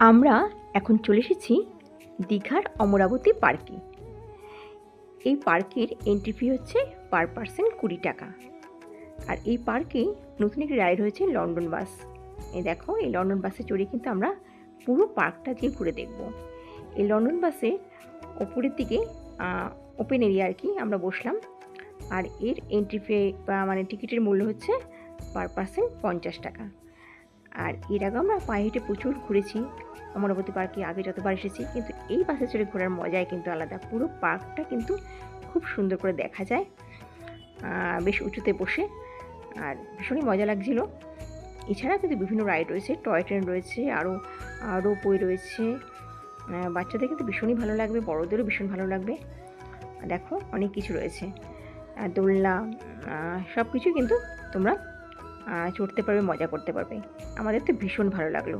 আমরা এখন চলে এসেছি দীঘার অমরাবতী পার্কে। এই পার্কের এন্ট্রি ফি হচ্ছে পার পার্সন 20 টাকা। আর এই পার্কে নতুন একটি রাইড হয়েছে লন্ডন বাস। এই দেখো, এই লন্ডন বাসে চড়ে কিন্তু আমরা পুরো পার্কটা দিয়ে ঘুরে দেখব। এই লন্ডন বাসে ওপরের দিকে ওপেন এরিয়া আর কি আমরা বসলাম। আর এর এন্ট্রি ফি মানে টিকিটের মূল্য হচ্ছে পার পার্সন 50 টাকা। আর এর আগে আমরা পায়ে হেঁটে প্রচুর ঘুরেছি অমরাবতী পার্কে, আগে যতবার এসেছি, কিন্তু এই বাসে চড়ে ঘোরার মজাই কিন্তু আলাদা। পুরো পার্কটা কিন্তু খুব সুন্দর করে দেখা যায় বেশ উঁচুতে বসে, আর ভীষণই মজা লাগছিল। এছাড়া কিন্তু বিভিন্ন রাইড রয়েছে, টয় ট্রেন রয়েছে, আরও রোপওয়ে রয়েছে। বাচ্চাদের কিন্তু ভীষণই ভালো লাগবে, বড়োদেরও ভীষণ ভালো লাগবে। দেখো অনেক কিছু রয়েছে, দোলনা, সব কিছু কিন্তু তোমরা চড়তে পারবে, মজা করতে পারবে। আমাদের তো ভীষণ ভালো লাগলো।